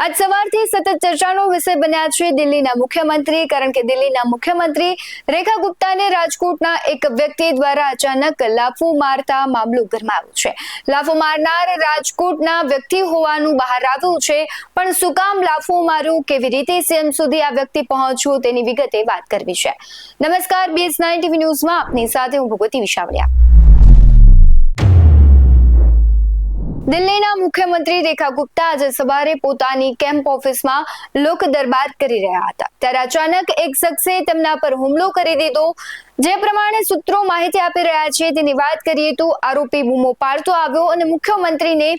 આજ સવારથી સતત ચર્ચાનો વિષય બન્યા છે દિલ્હીના મુખ્યમંત્રી, કારણ કે દિલ્હીના મુખ્યમંત્રી રેખા ગુપ્તાને રાજકોટના એક વ્યક્તિ દ્વારા અચાનક લાફો મારતા મામલો ગરમાયો છે। લાફો મારનાર રાજકોટના વ્યક્તિ હોવાનું બહાર આવ્યું છે, પણ શું કામ લાફો માર્યો, કેવી રીતે સીએમ સુધી આ વ્યક્તિ પહોંચ્યો, તેની વિગતે વાત કરવી છે। નમસ્કાર, BS9 TV ન્યૂઝમાં આપની સાથે હું ભગવતી વિશાવડિયા। દિલ્હીના મુખ્યમંત્રી રેખા ગુપ્તા આજે સવારે પોતાની કેમ્પ ઓફિસમાં લોક દરબાર કરી રહ્યા હતા, ત્યારે અચાનક એક શખ્સે તેમના પર હુમલો કરી દીધો। જે પ્રમાણે સૂત્રો માહિતી આપી રહ્યા છે તેની વાત કરીએ તો આરોપી બૂમો પાડતો આવ્યો અને મુખ્યમંત્રીને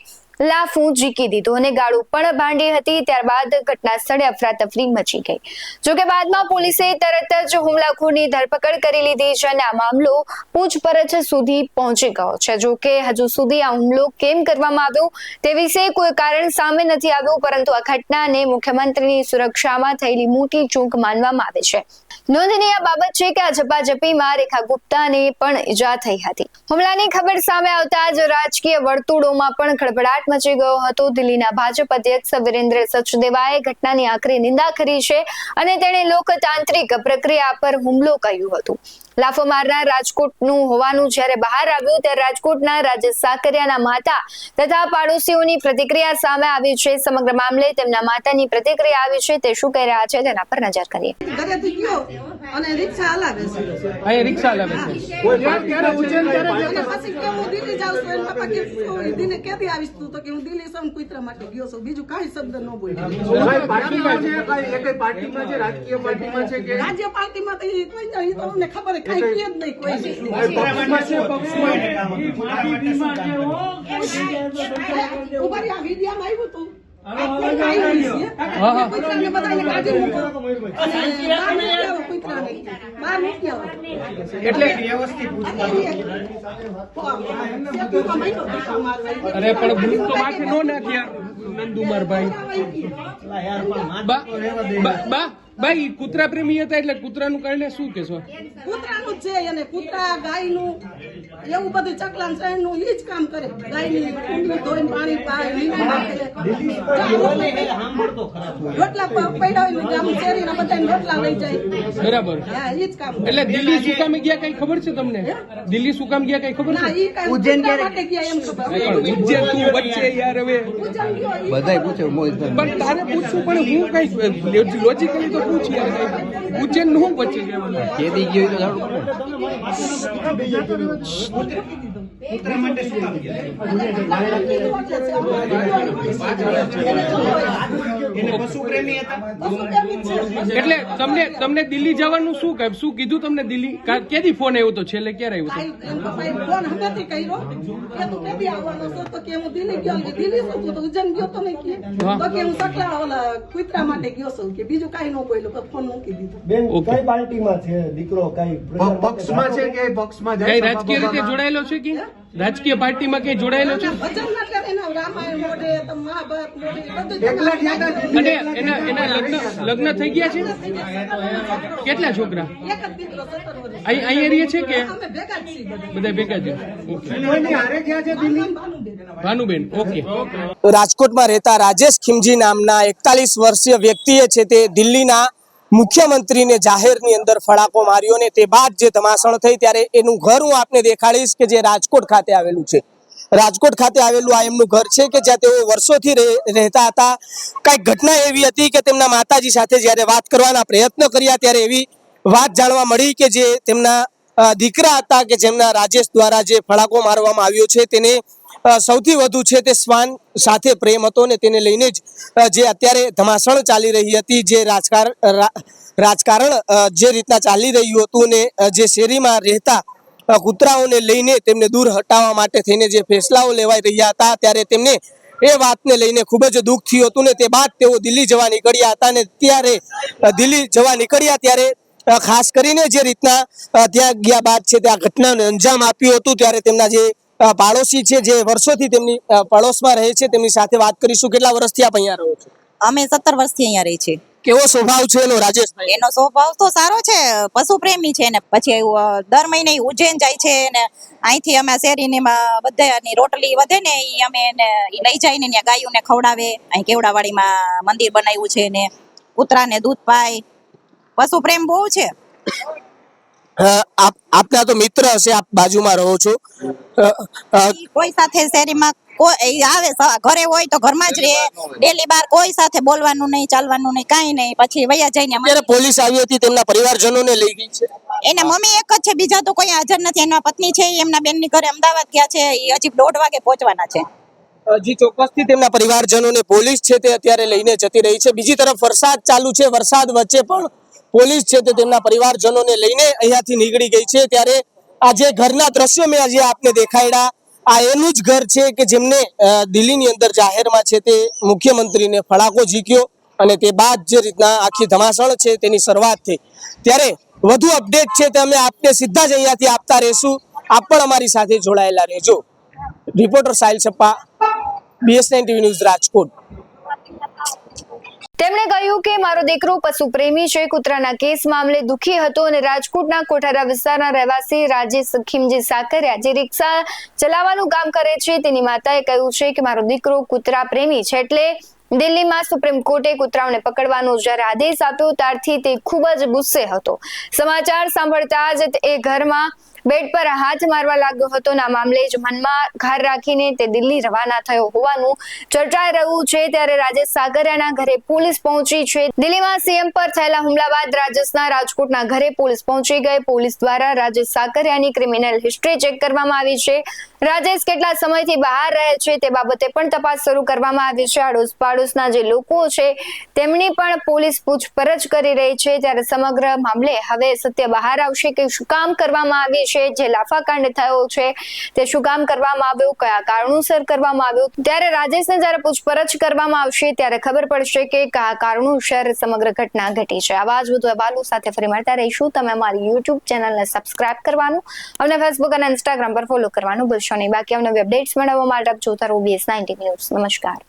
લાફો ઝીકી દીધો અને ગાળો પણ ભાંડી હતી। ત્યારબાદ ઘટના સ્થળે અફરાતફરી મચી ગઈ। જોકે બાદમાં પોલીસે તરત જ હુમલાખોરની ધરપકડ કરી લીધી છે અને આ મામલો પૂછપરછ સુધી પહોંચી ગયો છે। જોકે હજુ સુધી આ હુમલો કેમ કરવામાં આવ્યો તે વિશે કોઈ કારણ સામે નથી આવ્યું, પરંતુ આ ઘટનાને મુખ્યમંત્રીની સુરક્ષામાં થયેલી મોટી ચૂક માનવામાં આવે છે। નોંધનીય બાબત છે કે આ ઝપાઝપીમાં રેખા ગુપ્તાને પણ ઈજા થઈ હતી। હુમલાની ખબર સામે આવતા જ રાજકીય વર્તુળોમાં પણ ખળભળાટ મચી ગયો હતો। દિલ્હીના ભાજપ અધ્યક્ષ વિરેન્દ્ર સચદેવાએ ઘટનાની આકરી નિંદા કરી છે અને તેણે લોકતાંત્રિક પ્રક્રિયા પર હુમલો કર્યું હતું। લાફો મારનાર રાજકોટનું હોવાનું જ્યારે બહાર આવ્યું ત્યારે રાજકોટના રાજેશ સાકરિયાના માતા તથા પાડોશીઓની પ્રતિક્રિયા સામે આવી છે। સમગ્ર મામલે તેમના માતાની પ્રતિક્રિયા આવી છે, તે શું કહી રહ્યા છે તેના પર નજર કરીએ। અને રિક્ષા હલાવે છે, અહીં રિક્ષા હલાવે છે, કોઈ પાર્ટીમાં ઉજ્જૈન કરે છે, પછી કે હું દિલ્હી જાઉં છું, એના પપ્પા કે દિલ્હી કેદી આવીશ તું, તો કે હું દિલ્હી સૌ કુતરા માટે ગયો છું, બીજું કાંઈ શબ્દ ન બોલ્યો। કોઈ પાર્ટીમાં છે, કઈ એક પાર્ટીમાં છે, રાજકીય પાર્ટીમાં છે કે રાજ્ય પાર્ટીમાં તો એ કોઈ નહીં, તો અમને ખબર કાંઈ કહે જ નહીં કોઈ પક્ષમાં છે, પક્ષમાં ઉભા આ વિડીયામાં આવ્યું હતું એટલે અરે પણ ભૂલ તો માથે નો નાખ્યા નંદુમારભાઈ ભાઈ કૂતરા પ્રેમી હતા, એટલે કૂતરાનું કારણે શું કેશો? કૂતરાનું છે અને કૂતરા ગાયનું એવું બધું ચકલાન શહેરનું ઈ જ કામ કરે। ગાયની કુંડલી ધોઈને પાણી પાય, લીંબુ નાખે, રોટલા પડ્યા હોય ગામ શેરીના બધાને રોટલા લઈ જાય, બરાબર। હા ઈ જ કામ। એટલે દિલ્હી શું કામ ગયા કઈ ખબર છે તમને? દિલ્હી શું કામ ગયા કઈ ખબર ના, છે? ઈ કાંઈ ઉજ્જૈન માટે ગયા એમ ખબર। પણ ઉજ્જૈન તું વચ્ચે યાર, હવે બધાય પૂછે પણ તારે પૂછવું પણ હું કઈ લોજિકલી તો પૂછી યાર, ઉજ્જૈન નું વચ્ચે ગયા કેદી ગયો તો જાણવું પડે। એટલે તમને દિલ્હી જવાનું શું કીધું તમને? દિલ્હી ક્યાંથી ફોન આવ્યો તો? છેલ્લે ક્યારે આવ્યો ફોન હમેથી કર્યો કે તું કેદી આવવાનો છો, તો કે હું દિલ્હી ગયો, કે દિલ્હી શું તું તો ઉજ્જૈન ગયો તો નહીં, તો કે હું સકલા ઓલા કુતરા માટે ગયો છું, કે બીજું કાંઈ ન બોલ્યો, ફોન મૂકી દીધો। બેન કઈ પાર્ટીમાં છે દીકરો? કઈ પક્ષમાં છે કે પક્ષમાં કઈ રાજકીય રીતે જોડાયેલો છે કે રાજકીય પાર્ટીમાં કઈ જોડાયેલો છે? વચન ના કરે, એના રામાયણ મોઢે તો મહાભારત મોઢે બધું એના લગ્ન થઈ ગયા છે? કેટલા છોકરા? એક જ દીકરો 17 વર્ષ। અહીંયા રહીએ છે કે અમે ભેગા જ છીએ બધા ભેગા છે? ઓકે, કોઈની હારે ગયા છે દિલ્હી? ભાનુબેન, ઓકે। રાજકોટમાં રહેતા રાજેશ ખીમજી નામના 41 વર્ષીય વ્યક્તિએ છે તે દિલ્હીના મુખ્યમંત્રીને જાહેરની અંદર ફડાકો માર્યો ને તે બાદ જે ધમાસણ થઈ ત્યારે એનું ઘર હું આપને દેખાડીશ કે જે રાજકોટ ખાતે આવેલું છે। રાજકોટ ખાતે આવેલું આ એમનું ઘર છે કે જ્યાં તેઓ વર્ષોથી રહેતા હતા। કઈક ઘટના એવી હતી કે તેમના માતાજી સાથે જ્યારે વાત કરવાના પ્રયત્ન કર્યા ત્યારે એવી વાત જાણવા મળી કે જે તેમના દીકરા હતા કે જેમના રાજેશ દ્વારા જે ફડાકો મારવામાં આવ્યો છે તેને સૌથી વધુ છે તે શ્વાન સાથે પ્રેમ હતો ને તેને લઈને જ જે અત્યારે ધમાસણ ચાલી રહી હતી, જે રાજકારણ જે રીતના ચાલી રહ્યું હતું ને જે શેરીમાં રહેતા કૂતરાઓને લઈને તેમને દૂર હટાવવા માટે થઈને જે ફેસલાઓ લેવાઈ રહ્યા હતા, ત્યારે તેમને એ વાતને લઈને ખૂબ જ દુઃખ થયું હતું ને તે બાદ તેઓ દિલ્હી જવા નીકળ્યા હતા ને ત્યારે દિલ્હી જવા નીકળ્યા ત્યારે ખાસ કરીને જે રીતના ત્યાં ગયા બાદ છે ત્યાં ઘટનાને અંજામ આપ્યું હતું, ત્યારે તેમના જે પાડોશી છે જે વર્ષોથી તેમની પડોશમાં રહે છે તેમની સાથે વાત કરીશું। કેટલા વર્ષથી આપ અહીંયા રહો છો? અમે 17 વર્ષથી અહીંયા રહી છીએ। કેવો સ્વભાવ છે એનો રાજેશભાઈ? એનો સ્વભાવ તો સારો છે, પશુ પ્રેમી છે ને પછી દર મહિને ઈ ઉજ્જૈન જાય છે ને અહીંથી અમે શેરીની બધાની રોટલી વધે ને ઈ અમે એને ઈ લઈ જઈને ત્યાં ગાયોને ખવડાવે. અહીં કેવડાવાડીમાં મંદિર બનાવ્યું છે ને કૂતરાને દૂધ પાય, પશુ પ્રેમ બહુ છે. આપના તો મિત્ર હશે, આપ બાજુમાં રહો છો. ઈ કોઈ સાથે શેરીમાં કોઈ આવે ઘરે હોય તો ઘરમાં જ રહે, ડેલી બાર કોઈ સાથે બોલવાનું નહીં, ચાલવાનું નહીં, કાંઈ નહીં. પછી વયા જઈને અત્યારે પોલીસ આવી હતી, તેમના પરિવારજનોને લઈ ગઈ છે. એના મમ્મી એક જ છે, બીજા તો કોઈ હાજર નથી. એના પત્ની છે ઈ એમના બેનની ઘરે અમદાવાદ ગયા છે, એ હજી 1:30 વાગે પહોંચવાના છે. હજી ચોક્કસથી તેમના પરિવારજનોને પોલીસ છે તે અત્યારે લઈને જતી રહી છે. બીજી તરફ વરસાદ ચાલુ છે, વરસાદ વચ્ચે પણ પોલીસ છે તે તેમના પરિવારજનોને લઈને અહીંયાથી નીકળી ગઈ છે. ત્યારે આ જે ઘરના દ્રશ્યો મેં આજે આપને દેખાડ્યા, આ એનું જ ઘર છે કે જેમને દિલ્હીની અંદર જાહેરમાં છે તે મુખ્યમંત્રીને ફડાકો ઝીક્યો અને તે બાદ જે રીતના આખી ધમાસણ છે તેની શરૂઆત થઈ. ત્યારે વધુ અપડેટ છે તે અમે આપને સીધા જ અહીંયાથી આપતા રહેશું. આપ પણ અમારી સાથે જોડાયેલા રહેજો. Reporter Sahil Chhappa, BS9 TV news, Rajkot. તેમણે કહ્યું કે મારો દીકરો પશુ પ્રેમી છે, કૂતરાના કેસ મામલે દુખી હતો અને રાજકોટના કોઠારા વિસ્તારના રહેવાસી રાજેશ ખીમજી સાકરિયા જે રિક્ષા ચલાવવાનું કામ કરે છે તેની માતાએ કહ્યું છે કે મારો દીકરો કૂતરા પ્રેમી છે, એટલે દિલ્હીમાં સુપ્રીમ કોર્ટે કૂતરાઓને પકડવાનો જ્યારે આદેશ આપ્યો ત્યારથી તે ખૂબ જ ગુસ્સે હતો. સમાચાર સાંભળતા જ એ ઘરમાં બેડ પર હાથ મારવા લાગ્યો હતો. આ મામલે જ મનમાં ઘાર રાખીને તે દિલ્હી રવાના થયો હોવાનું ચર્ચાઈ રહ્યું છે. ત્યારે રાજેશ સાકરિયાના ઘરે પોલીસ પહોંચી છે. દિલ્હીમાં સીએમ પર થયેલા હુમલા બાદ રાજેશના રાજકોટના ઘરે પોલીસ પહોંચી ગઈ. પોલીસ દ્વારા રાજેશ સાકરિયાની ક્રિમિનલ હિસ્ટ્રી ચેક કરવામાં આવી છે. રાજેશ કેટલા સમયથી બહાર રહે છે તે બાબતે પણ તપાસ શરૂ કરવામાં આવી છે. આડોશ પાડોશના જે લોકો છે તેમની પણ પોલીસ પૂછપરછ કરી રહી છે. ત્યારે સમગ્ર મામલે હવે સત્ય બહાર આવશે કે શું કામ કરવામાં આવી છે, જે લાફાકાંડ થયો છે તે શું કામ કરવામાં આવ્યું, કયા કારણોસર કરવામાં આવ્યું. ત્યારે રાજેશને જ્યારે પૂછપરછ કરવામાં આવશે ત્યારે ખબર પડશે કે કયા કારણોસર સમગ્ર ઘટના ઘટી છે. આવા જ વધુ અહેવાલો સાથે ફરી મળતા રહીશું. તમે અમારી YouTube ચેનલને સબસ્ક્રાઇબ કરવાનું અને Facebook અને Instagram પર ફોલો કરવાનું ભૂલશો નહીં. બાકી અવનવી અપડેટ્સ મેળવવા માટે જોતા રહો BS9 TV ન્યૂઝ. નમસ્કાર.